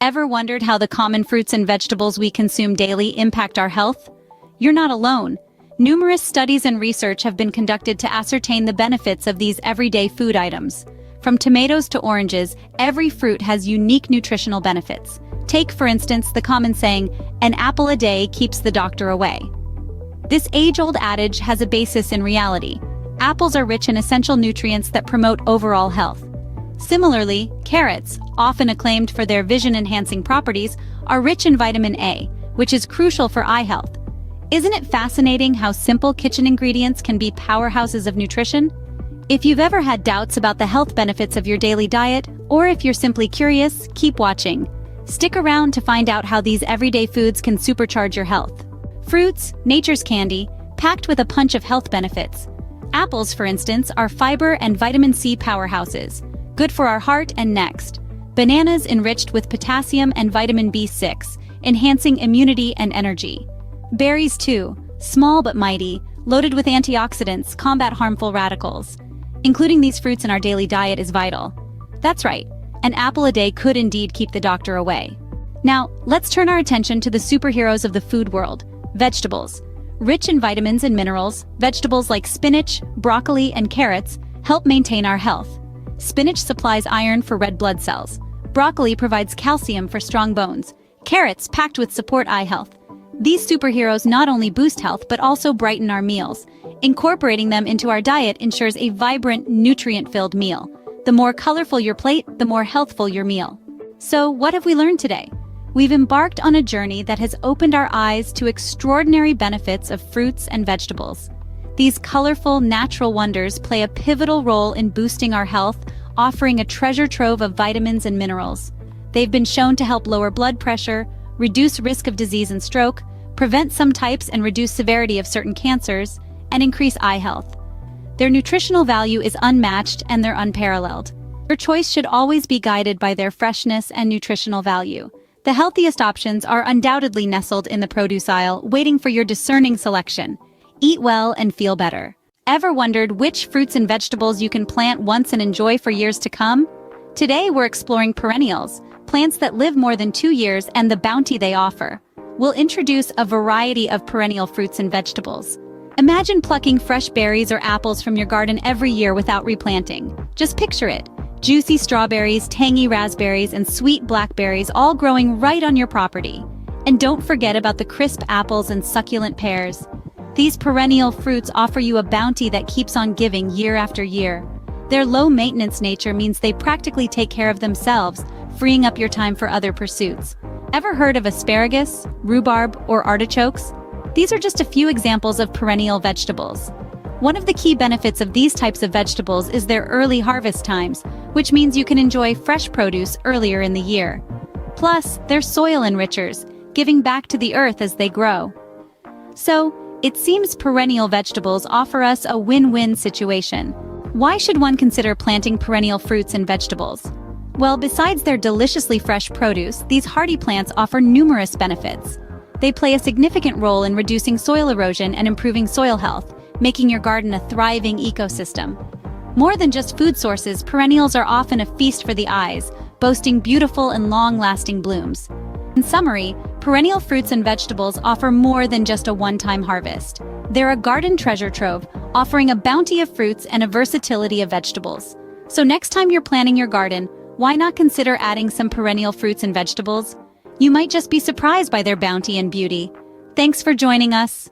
Ever wondered how the common fruits and vegetables we consume daily impact our health? You're not alone. Numerous studies and research have been conducted to ascertain the benefits of these everyday food items. From tomatoes to oranges, every fruit has unique nutritional benefits. Take, for instance, the common saying, "An apple a day keeps the doctor away." This age-old adage has a basis in reality. Apples are rich in essential nutrients that promote overall health. Similarly, carrots, often acclaimed for their vision-enhancing properties, are rich in vitamin A, which is crucial for eye health. Isn't it fascinating how simple kitchen ingredients can be powerhouses of nutrition? If you've ever had doubts about the health benefits of your daily diet, or if you're simply curious, keep watching. Stick around to find out how these everyday foods can supercharge your health. Fruits, nature's candy, packed with a punch of health benefits. Apples, for instance, are fiber and vitamin C powerhouses, good for our heart and necks. Bananas enriched with potassium and vitamin B6, enhancing immunity and energy. Berries too, small but mighty, loaded with antioxidants, combat harmful radicals. Including these fruits in our daily diet is vital. That's right, an apple a day could indeed keep the doctor away. Now, let's turn our attention to the superheroes of the food world, vegetables. Rich in vitamins and minerals, vegetables like spinach, broccoli, and carrots help maintain our health. Spinach supplies iron for red blood cells. Broccoli provides calcium for strong bones. Carrots packed with support eye health. These superheroes not only boost health but also brighten our meals. Incorporating them into our diet ensures a vibrant, nutrient-filled meal. The more colorful your plate, the more healthful your meal. So, what have we learned today? We've embarked on a journey that has opened our eyes to extraordinary benefits of fruits and vegetables. These colorful, natural wonders play a pivotal role in boosting our health, offering a treasure trove of vitamins and minerals. They've been shown to help lower blood pressure, reduce risk of disease and stroke, prevent some types and reduce severity of certain cancers, and increase eye health. Their nutritional value is unmatched and they're unparalleled. Your choice should always be guided by their freshness and nutritional value. The healthiest options are undoubtedly nestled in the produce aisle, waiting for your discerning selection. Eat well and feel better. Ever wondered which fruits and vegetables you can plant once and enjoy for years to come? Today we're exploring perennials, plants that live more than 2 years and the bounty they offer. We'll introduce a variety of perennial fruits and vegetables. Imagine plucking fresh berries or apples from your garden every year without replanting. Just picture it. Juicy strawberries, tangy raspberries, and sweet blackberries all growing right on your property. And don't forget about the crisp apples and succulent pears. These perennial fruits offer you a bounty that keeps on giving year after year. Their low-maintenance nature means they practically take care of themselves, freeing up your time for other pursuits. Ever heard of asparagus, rhubarb, or artichokes? These are just a few examples of perennial vegetables. One of the key benefits of these types of vegetables is their early harvest times, which means you can enjoy fresh produce earlier in the year. Plus, they're soil enrichers, giving back to the earth as they grow. So, it seems perennial vegetables offer us a win-win situation. Why should one consider planting perennial fruits and vegetables? Well, besides their deliciously fresh produce, these hardy plants offer numerous benefits. They play a significant role in reducing soil erosion and improving soil health, making your garden a thriving ecosystem. More than just food sources, perennials are often a feast for the eyes, boasting beautiful and long-lasting blooms. In summary, perennial fruits and vegetables offer more than just a one-time harvest. They're a garden treasure trove, offering a bounty of fruits and a versatility of vegetables. So next time you're planning your garden, why not consider adding some perennial fruits and vegetables? You might just be surprised by their bounty and beauty. Thanks for joining us.